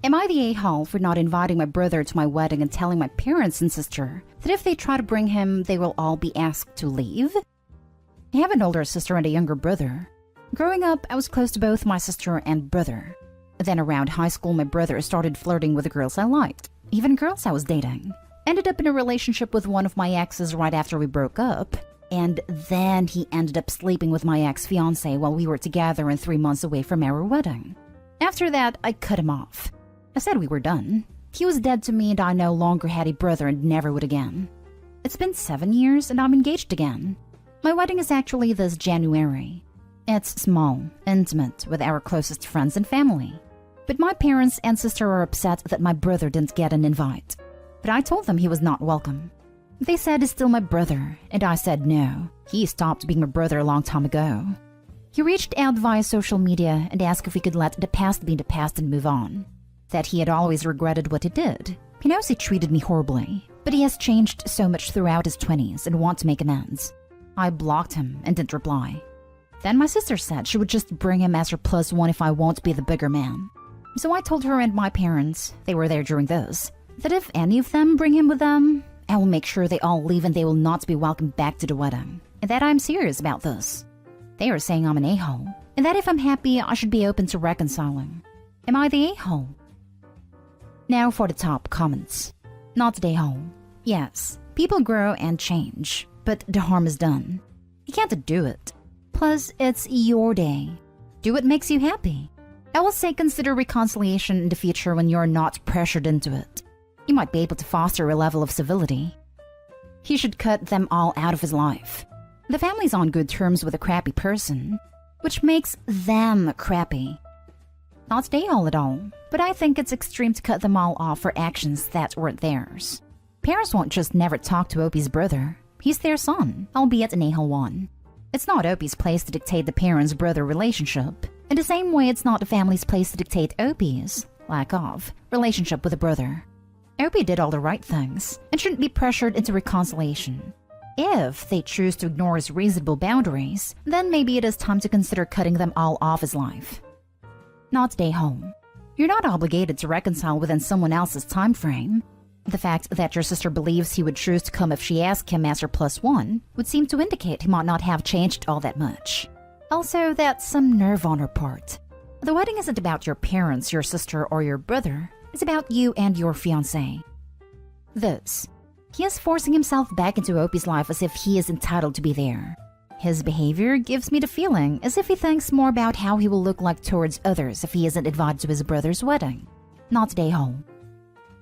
Am I the a-hole for not inviting my brother to my wedding and telling my parents and sister that if they try to bring him, they will all be asked to leave? I have an older sister and a younger brother. Growing up, I was close to both my sister and brother. Then around high school, my brother started flirting with the girls I liked, even girls I was dating. Ended up in a relationship with one of my exes right after we broke up. And then he ended up sleeping with my ex-fiancée while we were together and 3 months away from our wedding. After that, I cut him off. I said we were done. He was dead to me and I no longer had a brother and never would again. It's been 7 years and I'm engaged again. My wedding is actually this January. It's small, intimate, with our closest friends and family. But my parents and sister are upset that my brother didn't get an invite. But I told them he was not welcome. They said he's still my brother, and I said no. He stopped being my brother a long time ago. He reached out via social media and asked if we could let the past be the past and move on. That he had always regretted what he did. He knows he treated me horribly, but he has changed so much throughout his 20s and wants to make amends. I blocked him and didn't reply. Then my sister said she would just bring him as her plus one if I won't be the bigger man. So I told her and my parents, they were there during this, that if any of them bring him with them, I will make sure they all leave and they will not be welcomed back to the wedding. And that I'm serious about this. They are saying I'm an a-hole, and that if I'm happy, I should be open to reconciling. Am I the a-hole? Now for the top comments. Not the a-hole. Yes, people grow and change, but the harm is done. You can't do it. Plus, it's your day. Do what makes you happy. I will say consider reconciliation in the future when you're not pressured into it. You might be able to foster a level of civility. He should cut them all out of his life. The family's on good terms with a crappy person, which makes them crappy. Not the a-hole at all, but I think it's extreme to cut them all off for actions that weren't theirs. Parents won't just never talk to Opie's brother. He's their son, albeit an a-hole one. It's not Opie's place to dictate the parents-brother relationship. In the same way, it's not the family's place to dictate Opie's, lack of, relationship with a brother. Opie did all the right things and shouldn't be pressured into reconciliation. If they choose to ignore his reasonable boundaries, then maybe it is time to consider cutting them all off his life. Not stay home. You're not obligated to reconcile within someone else's time frame. The fact that your sister believes he would choose to come if she asked him as her plus one would seem to indicate he might not have changed all that much. Also, that's some nerve on her part. The wedding isn't about your parents, your sister, or your brother. It's about you and your fiancé. He is forcing himself back into Opie's life as if he is entitled to be there. His behavior gives me the feeling as if he thinks more about how he will look like towards others if he isn't invited to his brother's wedding. Not a-hole.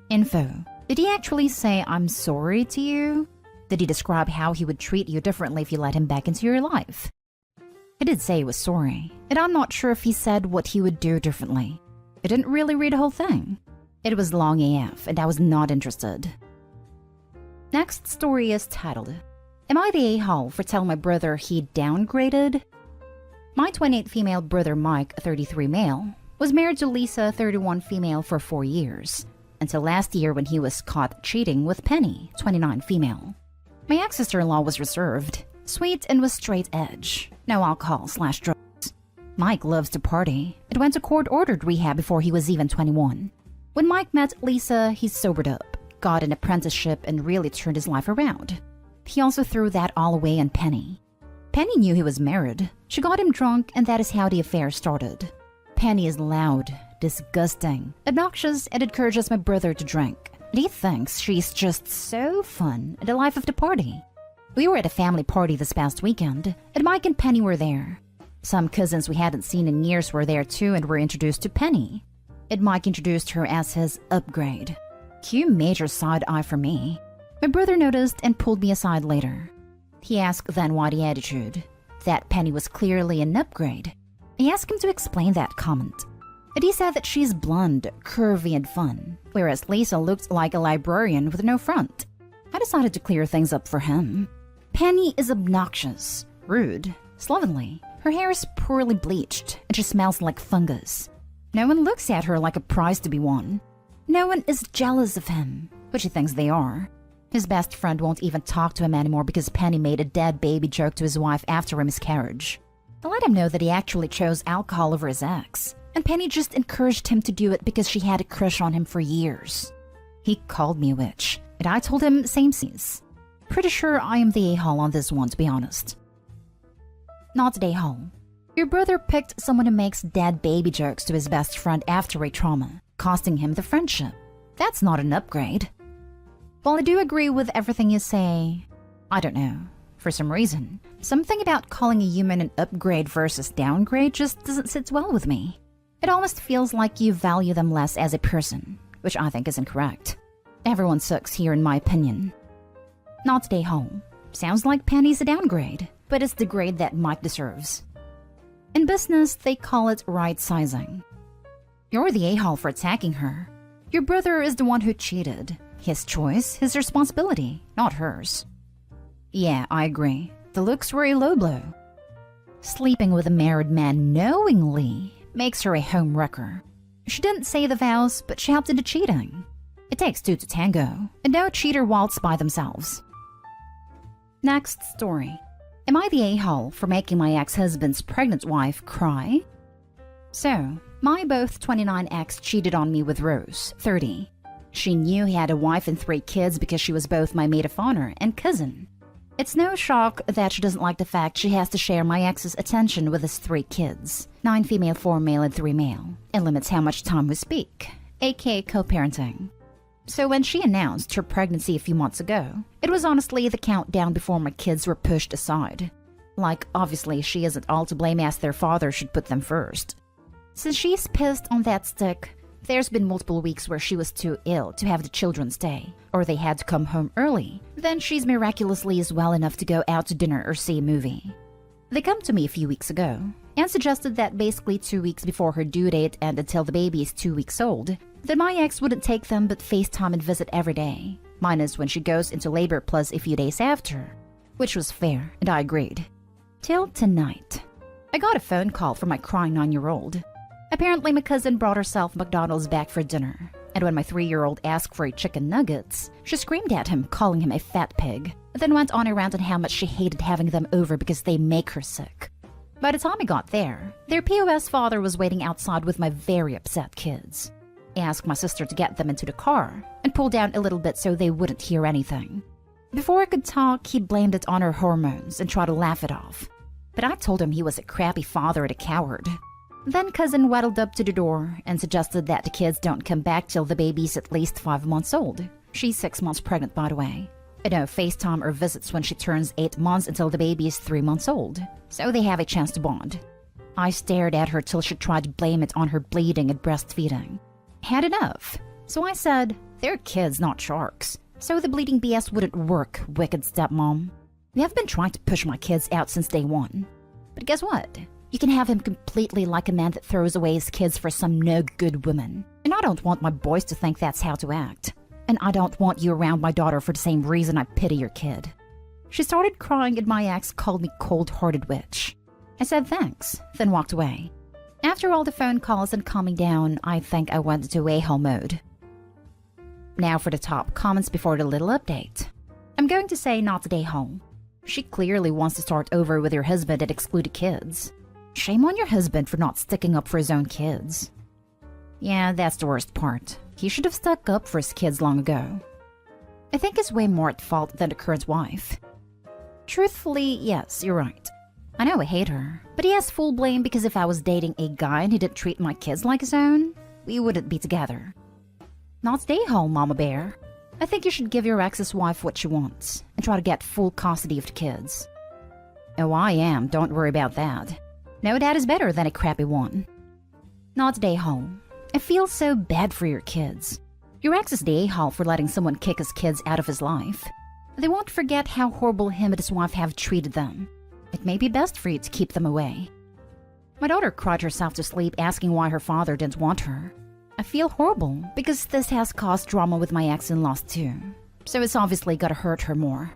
Info. Did he actually say, "I'm sorry" to you? Did he describe how he would treat you differently if you let him back into your life? He did say he was sorry, and I'm not sure if he said what he would do differently. I didn't really read the whole thing. It was long AF, and I was not interested. Next story is titled, Am I the a-hole for telling my brother he downgraded? My 28 female brother Mike, 33 male, was married to Lisa, 31 female for 4 years, until last year when he was caught cheating with Penny, 29 female. My ex-sister-in-law was reserved, sweet, and was straight edge, no alcohol/drugs. Mike loves to party and went to court-ordered rehab before he was even 21. When Mike met Lisa, he sobered up, got an apprenticeship, and really turned his life around. He also threw that all away on Penny. Penny knew he was married. She got him drunk, and that is how the affair started. Penny is loud, disgusting, obnoxious, and encourages my brother to drink. And he thinks she's just so fun and the life of the party. We were at a family party this past weekend, and Mike and Penny were there. Some cousins we hadn't seen in years were there too and were introduced to Penny. And Mike introduced her as his upgrade. Cue major side eye for me. My brother noticed and pulled me aside later. He asked then why the attitude. That Penny was clearly an upgrade. I asked him to explain that comment. And he said that she's blonde, curvy, and fun, whereas Lisa looked like a librarian with no front. I decided to clear things up for him. Penny is obnoxious, rude, slovenly. Her hair is poorly bleached, and she smells like fungus. No one looks at her like a prize to be won. No one is jealous of him, which he thinks they are. His best friend won't even talk to him anymore because Penny made a dead baby joke to his wife after a miscarriage. I let him know that he actually chose alcohol over his ex, and Penny just encouraged him to do it because she had a crush on him for years. He called me a witch, and I told him same scenes. Pretty sure I am the a-hole on this one, to be honest. Not the a-hole. Your brother picked someone who makes dad baby jokes to his best friend after a trauma, costing him the friendship. That's not an upgrade. While I do agree with everything you say, I don't know. For some reason, something about calling a human an upgrade versus downgrade just doesn't sit well with me. It almost feels like you value them less as a person, which I think is incorrect. Everyone sucks here in my opinion. Not stay home. Sounds like Penny's a downgrade, but it's the grade that Mike deserves. In business, they call it right-sizing. You're the a-hole for attacking her. Your brother is the one who cheated. His choice, his responsibility, not hers. Yeah, I agree. The looks were a low blow. Sleeping with a married man knowingly makes her a home wrecker. She didn't say the vows, but she helped into cheating. It takes two to tango, and no cheater waltz by themselves. Next story. Am I the a-hole for making my ex-husband's pregnant wife cry? So, my both 29 ex cheated on me with Rose, 30. She knew he had a wife and 3 kids because she was both my maid of honor and cousin. It's no shock that she doesn't like the fact she has to share my ex's attention with his 3 kids, 9 female, 4 male, and 3 male, and limits how much time we speak, aka co-parenting. So when she announced her pregnancy a few months ago, it was honestly the countdown before my kids were pushed aside. Like, obviously she isn't all to blame as their father should put them first. Since she's pissed on that stick, there's been multiple weeks where she was too ill to have the children stay, or they had to come home early. Then she's miraculously is well enough to go out to dinner or see a movie. They come to me a few weeks ago and suggested that basically 2 weeks before her due date and until the baby is 2 weeks old, that my ex wouldn't take them but FaceTime and visit every day, minus when she goes into labor plus a few days after, which was fair and I agreed. Till tonight. I got a phone call from my crying 9-year-old. Apparently my cousin brought herself McDonald's back for dinner, and when my 3-year-old asked for a chicken nuggets, she screamed at him, calling him a fat pig, then went on a rant on how much she hated having them over because they make her sick. By the time I got there, their POS father was waiting outside with my very upset kids. I asked my sister to get them into the car and pull down a little bit so they wouldn't hear anything. Before I could talk, he blamed it on her hormones and tried to laugh it off. But I told him he was a crappy father and a coward. Then cousin waddled up to the door and suggested that the kids don't come back till the baby's at least 5 months old. She's 6 months pregnant, by the way. And no FaceTime or visits when she turns 8 months until the baby is 3 months old, so they have a chance to bond. I stared at her till she tried to blame it on her bleeding and breastfeeding. Had enough. So I said, they're kids, not sharks. So the bleeding BS wouldn't work, wicked stepmom. We have been trying to push my kids out since day one. But guess what? You can have him completely like a man that throws away his kids for some no-good woman. And I don't want my boys to think that's how to act. And I don't want you around my daughter for the same reason I pity your kid. She started crying and my ex called me cold-hearted witch. I said thanks, then walked away. After all the phone calls and calming down, I think I went into a-hole mode. Now for the top comments before the little update. I'm going to say not today home. She clearly wants to start over with your husband and exclude the kids. Shame on your husband for not sticking up for his own kids. Yeah, that's the worst part. He should have stuck up for his kids long ago. I think he's way more at fault than the current wife. Truthfully, yes, you're right. I know I hate her, but he has full blame because if I was dating a guy and he didn't treat my kids like his own, we wouldn't be together. Not stay home, Mama Bear. I think you should give your ex's wife what she wants and try to get full custody of the kids. Oh, I am. Don't worry about that. No dad is better than a crappy one. Not stay home. I feel so bad for your kids. Your ex is the a-hole for letting someone kick his kids out of his life. They won't forget how horrible him and his wife have treated them. It may be best for you to keep them away. My daughter cried herself to sleep asking why her father didn't want her. I feel horrible because this has caused drama with my ex-in-laws too. So it's obviously gotta hurt her more.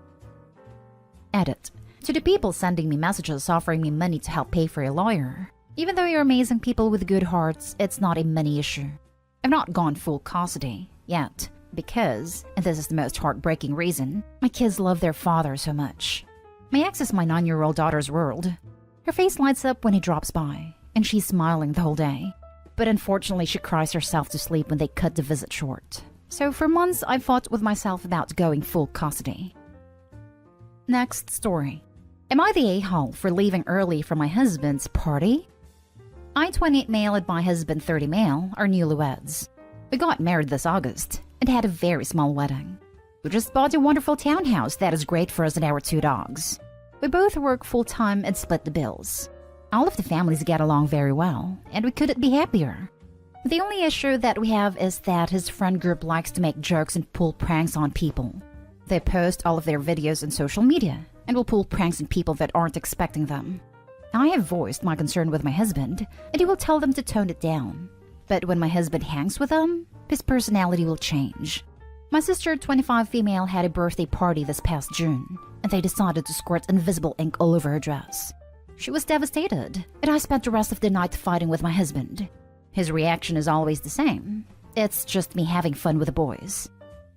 Edit. To the people sending me messages offering me money to help pay for a lawyer. Even though you're amazing people with good hearts, it's not a money issue. I've not gone full custody yet because, and this is the most heartbreaking reason, my kids love their father so much. My ex is my 9-year-old daughter's world. Her face lights up when he drops by, and she's smiling the whole day. but unfortunately she cries herself to sleep when they cut the visit short. So for months I fought with myself about going full custody. Next story. Am I the a-hole for leaving early for my husband's party? I, 28 male, and my husband, 30 male, are newlyweds. We got married this August and had a very small wedding. We just bought a wonderful townhouse that is great for us and our 2 dogs. We both work full-time and split the bills. All of the families get along very well, and we couldn't be happier. The only issue that we have is that his friend group likes to make jokes and pull pranks on people. They post all of their videos on social media and will pull pranks on people that aren't expecting them. I have voiced my concern with my husband, and he will tell them to tone it down. But when my husband hangs with them, his personality will change. My sister, 25 female, had a birthday party this past June, and they decided to squirt invisible ink all over her dress. She was devastated, and I spent the rest of the night fighting with my husband. His reaction is always the same. It's just me having fun with the boys.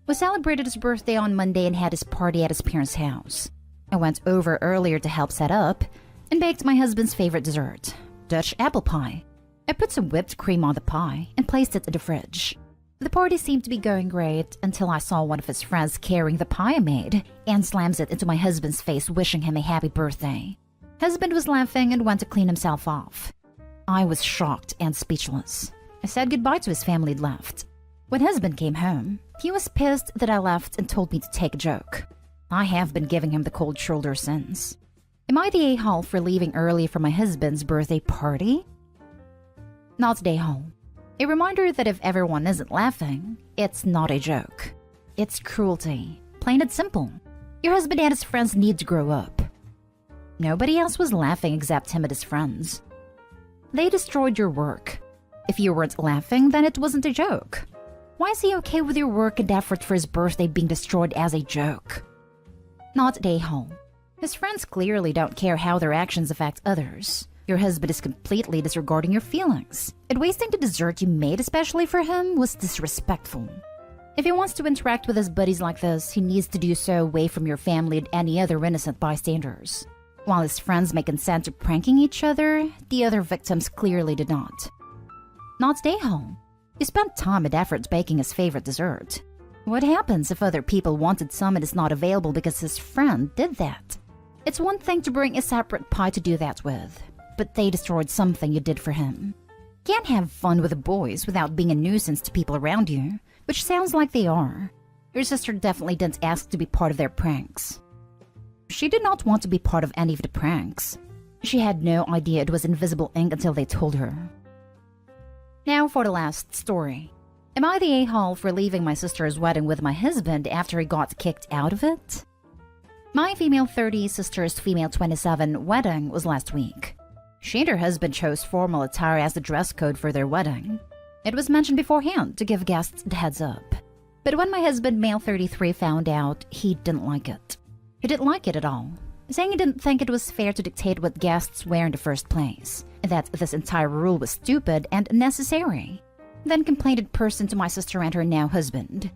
We celebrated his birthday on Monday and had his party at his parents' house. I went over earlier to help set up and baked my husband's favorite dessert, Dutch apple pie. I put some whipped cream on the pie and placed it in the fridge. The party seemed to be going great until I saw one of his friends carrying the pie I made and slams it into my husband's face, wishing him a happy birthday. Husband was laughing and went to clean himself off. I was shocked and speechless. I said goodbye to his family and left. When husband came home, he was pissed that I left and told me to take a joke. I have been giving him the cold shoulder since. Am I the a-hole for leaving early for my husband's birthday party? Not the a-hole. A reminder that if everyone isn't laughing, it's not a joke. It's cruelty. Plain and simple. Your husband and his friends need to grow up. Nobody else was laughing except him and his friends. They destroyed your work. If you weren't laughing, then it wasn't a joke. Why is he okay with your work and effort for his birthday being destroyed as a joke? Not the a-hole. His friends clearly don't care how their actions affect others. Your husband is completely disregarding your feelings, and wasting the dessert you made especially for him was disrespectful. If he wants to interact with his buddies like this, he needs to do so away from your family and any other innocent bystanders. While his friends may consent to pranking each other, the other victims clearly did not. Not the a-hole. You spent time and effort baking his favorite dessert. What happens if other people wanted some and it's not available because his friend did that? It's one thing to bring a separate pie to do that with, but they destroyed something you did for him. Can't have fun with the boys without being a nuisance to people around you, which sounds like they are. Your sister definitely didn't ask to be part of their pranks. She did not want to be part of any of the pranks. She had no idea it was invisible ink until they told her. Now for the last story. Am I the a-hole for leaving my sister's wedding with my husband after he got kicked out of it? My female 30, sister's female 27 wedding was last week. She and her husband chose formal attire as the dress code for their wedding. It was mentioned beforehand to give guests the heads up. But when my husband, male 33, found out, he didn't like it. He didn't like it at all, saying he didn't think it was fair to dictate what guests wear in the first place, and that this entire rule was stupid and unnecessary. Then complained in person to my sister and her now husband.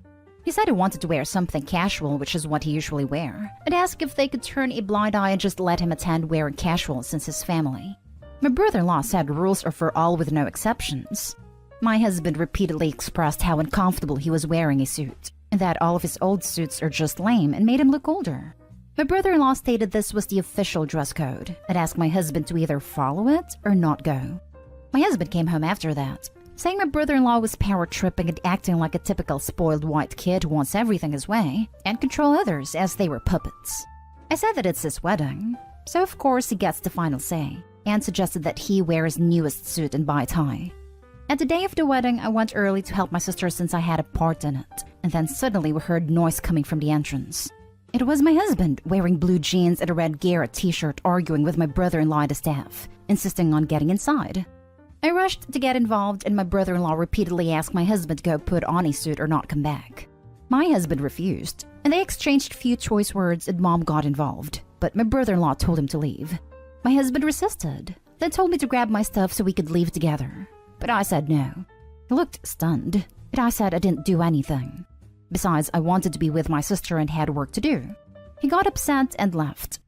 He said he wanted to wear something casual, which is what he usually wear, and asked if they could turn a blind eye and just let him attend wearing casual since his family. My brother-in-law said rules are for all with no exceptions. My husband repeatedly expressed how uncomfortable he was wearing a suit, and that all of his old suits are just lame and made him look older. My brother-in-law stated this was the official dress code, and asked my husband to either follow it or not go. My husband came home after that, saying my brother-in-law was power-tripping and acting like a typical spoiled white kid who wants everything his way and control others as they were puppets. I said that it's his wedding, so of course he gets the final say, and suggested that he wear his newest suit and buy a tie. At the day of the wedding, I went early to help my sister since I had a part in it, and then suddenly we heard noise coming from the entrance. It was my husband, wearing blue jeans and a red Garrett t-shirt, arguing with my brother-in-law and the staff, insisting on getting inside. I rushed to get involved, and my brother-in-law repeatedly asked my husband to go put on a suit or not come back. My husband refused, and they exchanged a few choice words and Mom got involved, but my brother-in-law told him to leave. My husband resisted, then told me to grab my stuff so we could leave together. But I said no. He looked stunned, but I said I didn't do anything. Besides, I wanted to be with my sister and had work to do. He got upset and left.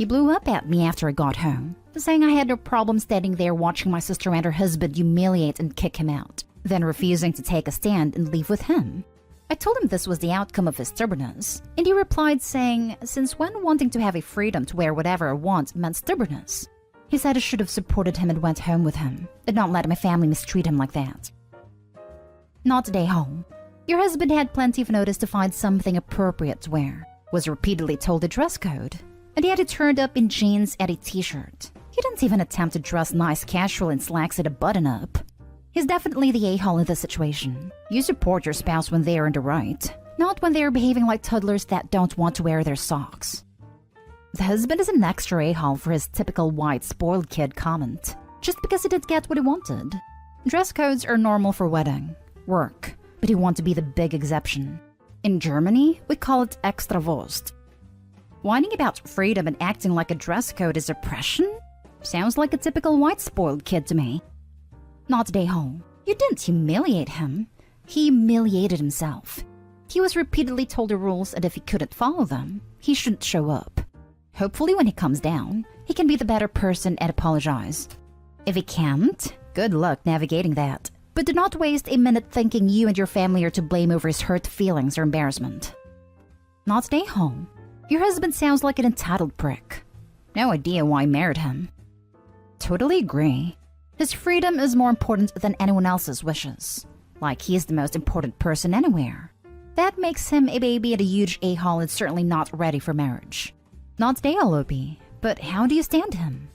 He blew up at me after I got home, saying I had no problem standing there watching my sister and her husband humiliate and kick him out, then refusing to take a stand and leave with him. I told him this was the outcome of his stubbornness, and he replied saying, since when wanting to have a freedom to wear whatever I want meant stubbornness? He said I should have supported him and went home with him, and not let my family mistreat him like that. Not today home. Your husband had plenty of notice to find something appropriate to wear, was repeatedly told the dress code, and yet he turned up in jeans and a t-shirt. He didn't even attempt to dress nice casual in slacks and a button-up. He's definitely the a-hole in this situation. You support your spouse when they are in the right, not when they are behaving like toddlers that don't want to wear their socks. The husband is an extra a-hole for his typical white spoiled kid comment, just because he didn't get what he wanted. Dress codes are normal for wedding, work, but he wants to be the big exception. In Germany, we call it Extrawurst. Whining about freedom and acting like a dress code is oppression? Sounds like a typical white spoiled kid to me. Not today home. You didn't humiliate him. He humiliated himself. He was repeatedly told the rules, and if he couldn't follow them, he shouldn't show up. Hopefully when he comes down, he can be the better person and apologize. If he can't, good luck navigating that. But do not waste a minute thinking you and your family are to blame over his hurt feelings or embarrassment. Not today home. Your husband sounds like an entitled prick. No idea why I married him. Totally agree. His freedom is more important than anyone else's wishes. Like he is the most important person anywhere. That makes him a baby and a huge a-hole and certainly not ready for marriage. Not today, LOP, but how do you stand him?